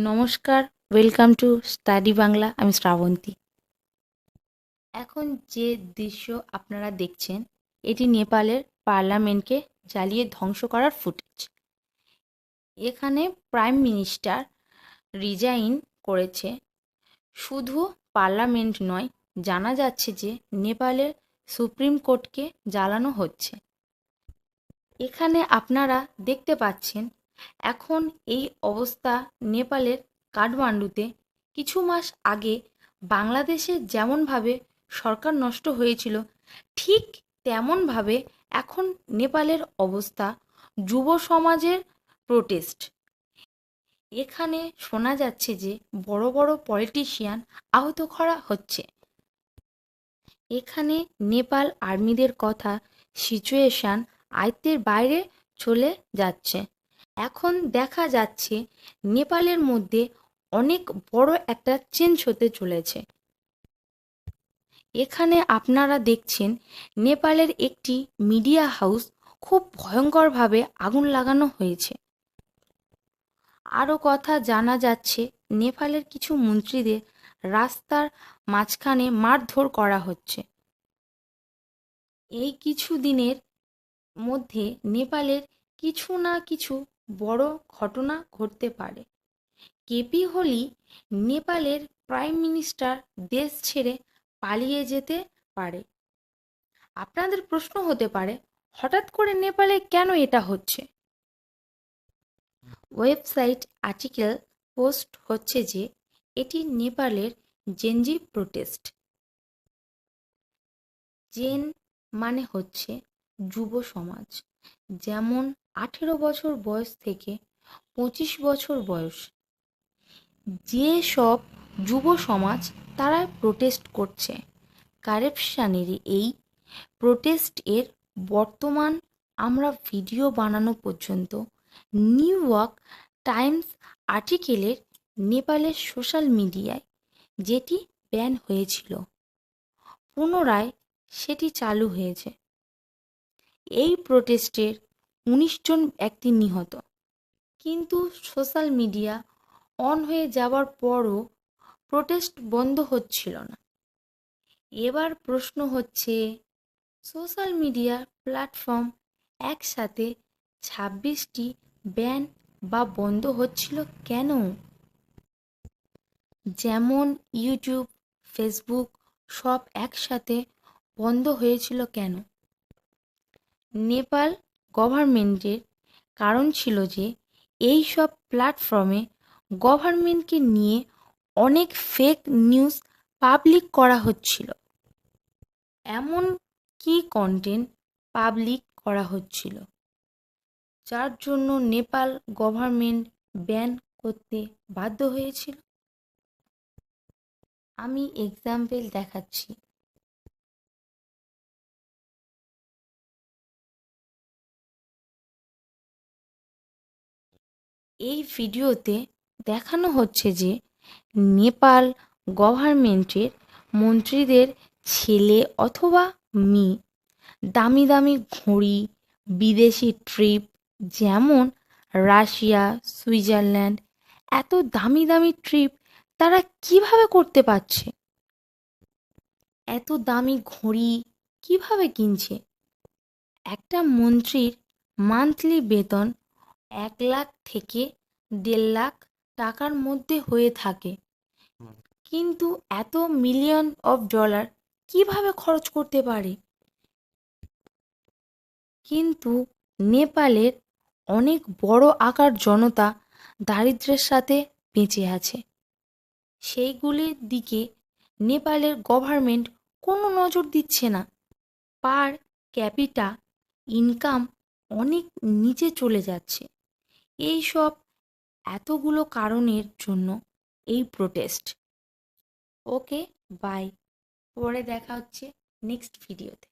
নমস্কার, welcome to study Bangla. আমি শ্রাবন্তী। এখন যে দৃশ্য আপনারা দেখছেন, এটি নেপালের পার্লামেন্টকে জ্বালিয়ে ধ্বংস করার ফুটেজ। এখানে প্রাইম মিনিস্টার রিজাইন করেছে। শুধু পার্লামেন্ট নয়, জানা যাচ্ছে যে নেপালের সুপ্রিম কোর্টকে জ্বালানো হচ্ছে। এখানে আপনারা দেখতে পাচ্ছেন এখন এই অবস্থা নেপালের কাঠমান্ডুতে। কিছু মাস আগে বাংলাদেশে যেমনভাবে সরকার নষ্ট হয়েছিল, ঠিক তেমনভাবে এখন নেপালের অবস্থা। যুব সমাজের প্রোটেস্ট। এখানে শোনা যাচ্ছে যে বড় বড় পলিটিশিয়ান আহত করা হচ্ছে। এখানে নেপাল আর্মিদের কথা, সিচুয়েশন আয়ত্তের বাইরে চলে যাচ্ছে। এখন দেখা যাচ্ছে নেপালের মধ্যে অনেক বড় একটা চেঞ্জ হতে চলেছে। এখানে আপনারা দেখছেন নেপালের একটি মিডিয়া হাউস খুব ভয়ঙ্করভাবে আগুন লাগানো হয়েছে। আরও কথা জানা যাচ্ছে নেপালের কিছু মন্ত্রীদের রাস্তার মাঝখানে মারধর করা হচ্ছে। এই কিছু দিনের মধ্যে নেপালের কিছু না কিছু বড় ঘটনা ঘটতে পারে। কেপি ওলি নেপালের প্রাইম মিনিস্টার দেশ ছেড়ে পালিয়ে যেতে পারে। আপনাদের প্রশ্ন হতে পারে, হঠাৎ করে নেপালে কেন এটা হচ্ছে? ওয়েবসাইট আর্টিকেল পোস্ট হচ্ছে যে এটি নেপালের জেনজি প্রোটেস্ট। জেন মানে হচ্ছে যুব সমাজ, যেমন 18 বছর বয়স থেকে 25 বছর বয়স। যে সব যুব সমাজ তারা প্রোটেস্ট করছে কারাপশানের। এই প্রোটেস্ট এর বর্তমান আমরা ভিডিও বানানো পর্যন্ত নিউ ইয়র্ক টাইমস আর্টিকেলের নেপালের সোশ্যাল মিডিয়ায় যেটি ব্যান হয়েছিল, পুনরায় সেটি চালু হয়েছে। এই প্রোটেস্টের 19 জন ব্যক্তি নিহত। কিন্তু সোশ্যাল মিডিয়া অন হয়ে যাওয়ার পরও প্রোটেস্ট বন্ধ হচ্ছিল না। এবার প্রশ্ন হচ্ছে, সোশ্যাল মিডিয়া প্ল্যাটফর্ম একসাথে 26টি ব্যান বা বন্ধ হচ্ছিল কেন? যেমন ইউটিউব, ফেসবুক সব একসাথে বন্ধ হয়েছিল কেন? নেপাল গভর্নমেন্টের কারণ ছিল যে এই সব প্ল্যাটফর্মে গভর্নমেন্টকে নিয়ে অনেক ফেক নিউজ পাবলিক করা হচ্ছিল। এমন কি কন্টেন্ট পাবলিক করা হচ্ছিল যার জন্য নেপাল গভর্নমেন্ট ব্যান করতে বাধ্য হয়েছিল? আমি এক্সাম্পল দেখাচ্ছি। এই ভিডিওতে দেখানো হচ্ছে যে নেপাল গভর্নমেন্টের মন্ত্রীদের ছেলে অথবা মেয়ে দামি দামি ঘড়ি, বিদেশি ট্রিপ, যেমন রাশিয়া, সুইজারল্যান্ড, এত দামি দামি ট্রিপ তারা কিভাবে করতে পারছে? এত দামি ঘড়ি কিভাবে কিনছে? একটা মন্ত্রীর মান্থলি বেতন 1 লাখ থেকে 1.5 লাখ টাকার মধ্যে হয়ে থাকে, কিন্তু এত মিলিয়ন অফ ডলার কিভাবে খরচ করতে পারে? কিন্তু নেপালের অনেক বড় আকার জনতা দারিদ্র্যের সাথে বেঁচে আছে। সেইগুলির দিকে নেপালের গভর্নমেন্ট কোনো নজর দিচ্ছে না। পার ক্যাপিটা ইনকাম অনেক নিচে চলে যাচ্ছে। এই সব এতগুলো কারণের জন্য এই প্রোটেস্ট। Okay, by. পরে দেখা হচ্ছে নেক্সট ভিডিওতে।